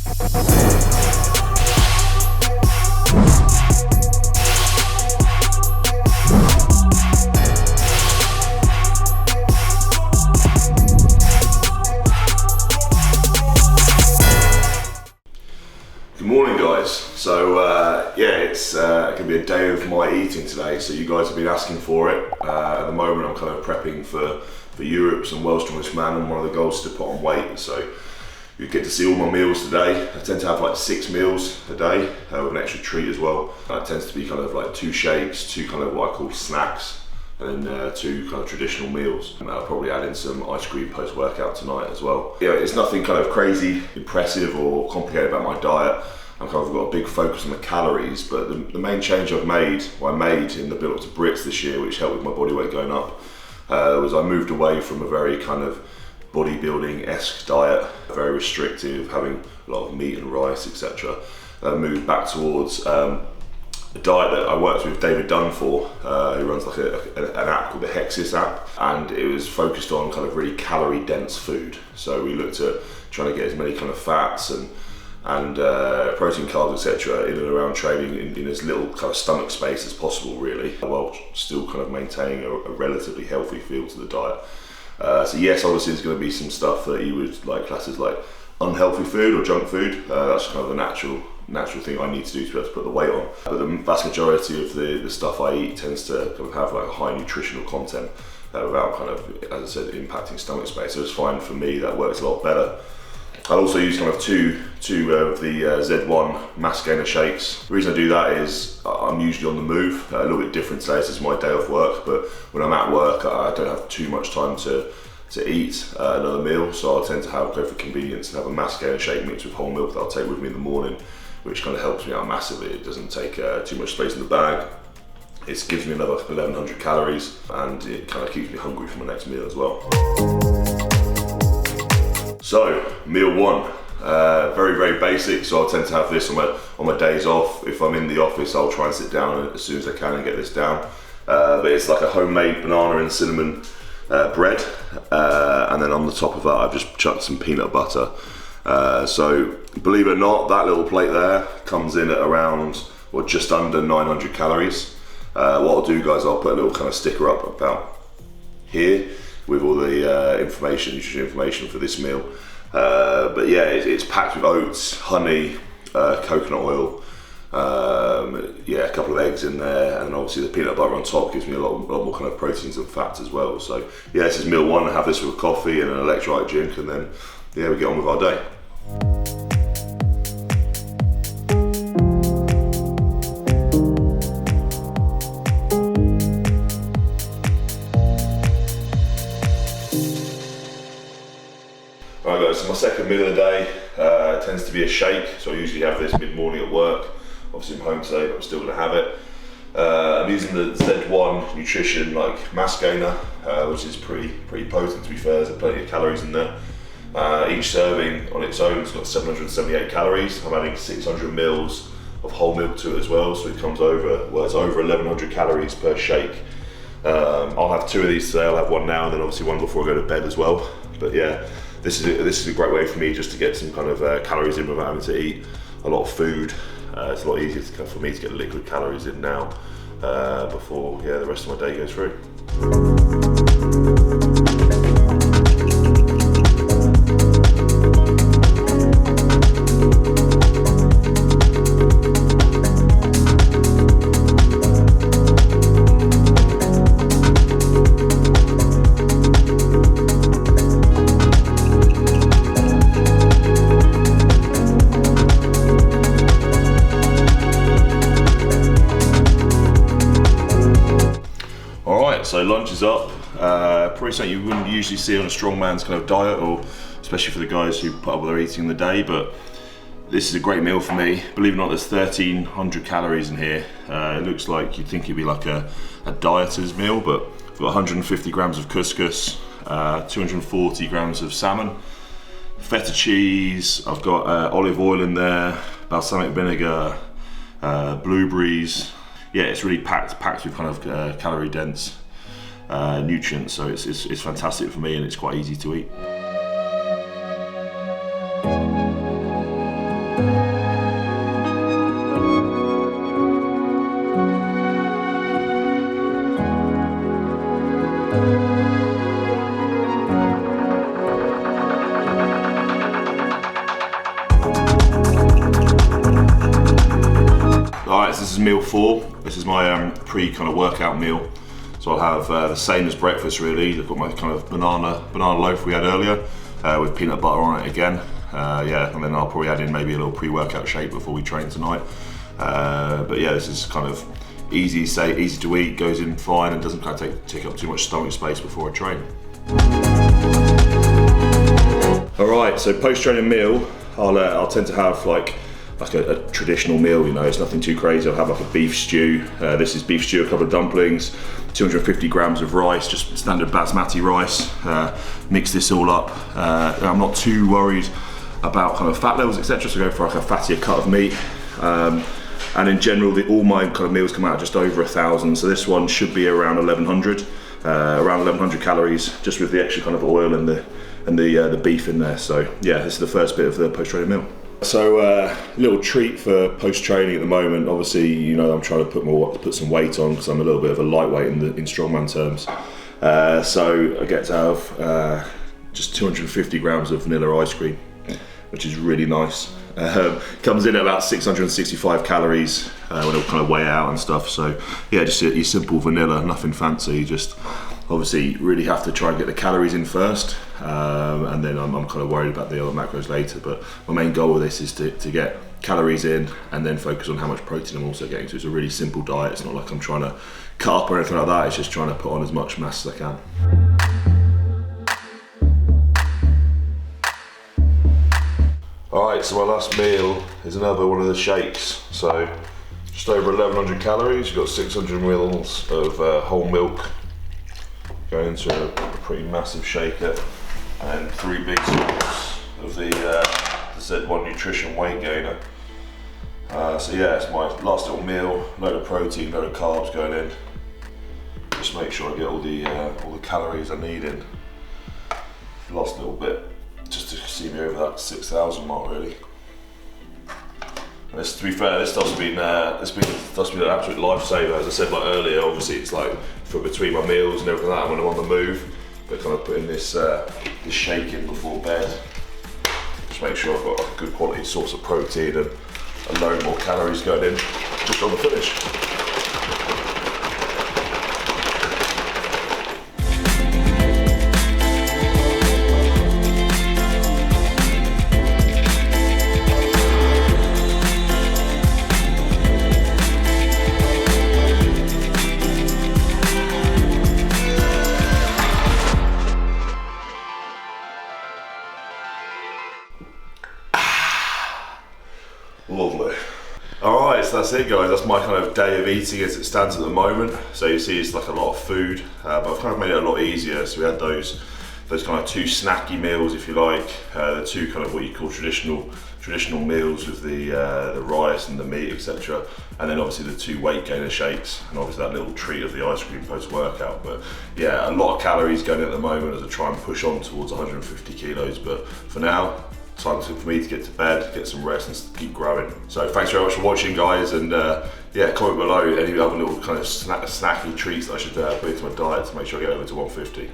Good morning, guys. So yeah, it's going to be a day of my eating today. So you guys have been asking for it. At the moment, I'm kind of prepping for Europe, some World's Strongest Man, and one of the goals is to put on weight. So you get to see all my meals today. I tend to have like 6 meals a day with an extra treat as well. It tends to be kind of like 2 shakes, 2 kind of what I call snacks, and then 2 kind of traditional meals. And I'll probably add in some ice cream post-workout tonight as well. Yeah, it's nothing kind of crazy, impressive or complicated about my diet. I've kind of got a big focus on the calories, but the main change I made in the build up to Brits this year, which helped with my body weight going up, was I moved away from a very kind of bodybuilding-esque diet, very restrictive, having a lot of meat and rice, etc. Moved back towards a diet that I worked with David Dunn for, who runs like an app called the Hexis app, and it was focused on kind of really calorie-dense food. So we looked at trying to get as many kind of fats and protein, carbs, etc. in and around training in as little kind of stomach space as possible, really, while still kind of maintaining a relatively healthy feel to the diet. So yes, obviously there's going to be some stuff that you would like class as like unhealthy food or junk food. That's kind of the natural thing I need to do to be able to put the weight on. But the vast majority of the stuff I eat tends to kind of have like a high nutritional content without kind of, as I said, impacting stomach space. So it's fine for me, that works a lot better. I also use kind of two of the Z1 mass gainer shakes. The reason I do that is I'm usually on the move, a little bit different today. This is my day off work, but when I'm at work, I don't have too much time to eat another meal, so I'll tend to go for convenience and have a mass gainer shake mixed with whole milk that I'll take with me in the morning, which kind of helps me out massively. It doesn't take too much space in the bag. It gives me another 1100 calories, and it kind of keeps me hungry for my next meal as well. So, meal 1, very, very basic, so I'll tend to have this on my days off. If I'm in the office, I'll try and sit down as soon as I can and get this down. But it's like a homemade banana and cinnamon bread, and then on the top of that, I've just chucked some peanut butter. So, believe it or not, that little plate there comes in at around, or just under 900 calories. What I'll do, guys, I'll put a little kind of sticker up about here with all the nutrition information for this meal. But yeah, it's packed with oats, honey, coconut oil, yeah, a couple of eggs in there, and obviously the peanut butter on top gives me a lot more kind of proteins and fats as well. So yeah, this is meal 1. I have this with coffee and an electrolyte drink, and then yeah, we get on with our day. Right guys, so my second meal of the day tends to be a shake. So I usually have this mid-morning at work. Obviously I'm home today, but I'm still going to have it. I'm using the Z1 Nutrition like mass gainer, which is pretty potent, to be fair. There's plenty of calories in there. Each serving on its own has got 778 calories. I'm adding 600 mils of whole milk to it as well, so it comes over, well, it's over 1100 calories per shake. I'll have 2 of these today. I'll have one now, and then obviously one before I go to bed as well. But yeah, this is a great way for me just to get some kind of calories in without having to eat a lot of food. It's a lot easier for me to get liquid calories in now before the rest of my day goes through. So lunch is up, probably something you wouldn't usually see on a strongman's kind of diet, or especially for the guys who put up with their eating in the day, but this is a great meal for me. Believe it or not, there's 1300 calories in here. It looks like you'd think it'd be like a dieter's meal, but I've got 150 grams of couscous, 240 grams of salmon, feta cheese, I've got olive oil in there, balsamic vinegar, blueberries. Yeah, it's really packed with kind of calorie dense nutrients, so it's fantastic for me, and it's quite easy to eat. is meal 4. This is my pre kind of workout meal. So I'll have the same as breakfast really. I've got my kind of banana loaf we had earlier with peanut butter on it again. Yeah, and then I'll probably add in maybe a little pre-workout shake before we train tonight. But yeah, this is kind of easy to eat, goes in fine, and doesn't kind of take up too much stomach space before I train. All right, so post-training meal, I'll tend to have like a traditional meal, you know, it's nothing too crazy. I'll have like a beef stew. This is beef stew, a couple of dumplings, 250 grams of rice, just standard basmati rice. Mix this all up. I'm not too worried about kind of fat levels, etc. So I go for like a fattier cut of meat. And in general, all my kind of meals come out just over 1,000. So this one should be around 1,100, around 1,100 calories, just with the extra kind of oil and the beef in there. So yeah, this is the first bit of the post-training meal. So little treat for post-training at the moment. Obviously, you know, I'm trying to put some weight on because I'm a little bit of a lightweight in strongman terms. So I get to have just 250 grams of vanilla ice cream, which is really nice. Comes in at about 665 calories when it'll kind of weigh out and stuff. So yeah, just your simple vanilla, nothing fancy. Just obviously really have to try and get the calories in first, and then I'm kind of worried about the other macros later. But my main goal with this is to get calories in and then focus on how much protein I'm also getting. So it's a really simple diet. It's not like I'm trying to cut up or anything like that. It's just trying to put on as much mass as I can. Alright, so my last meal is another one of the shakes. So just over 1,100 calories, you've got 600 mils of whole milk going into a pretty massive shaker, and 3 big scoops of the Z1 Nutrition weight gainer. So yeah, it's my last little meal, load of protein, load of carbs going in. Just make sure I get all the calories I need in. Last little bit, just to see me over that 6,000 mark really. And this, to be fair, this stuff's been an absolute lifesaver. As I said like earlier, obviously it's like for between my meals and everything like that when I'm on the move, but kind of putting this shake in before bed. Just make sure I've got a good quality source of protein and a load more calories going in just on the finish. Lovely. Alright, so that's it guys, that's my kind of day of eating as it stands at the moment. So you see it's like a lot of food, but I've kind of made it a lot easier. So we had those kind of 2 snacky meals if you like, the 2 kind of what you call traditional meals with the rice and the meat, etc. And then obviously the 2 weight gainer shakes, and obviously that little treat of the ice cream post-workout. But yeah, a lot of calories going in at the moment as I try and push on towards 150 kilos. But for now, time for me to get to bed, get some rest and keep growing. So thanks very much for watching guys, and yeah, comment below any other little kind of snacky treats that I should put into my diet to make sure I get over to 150.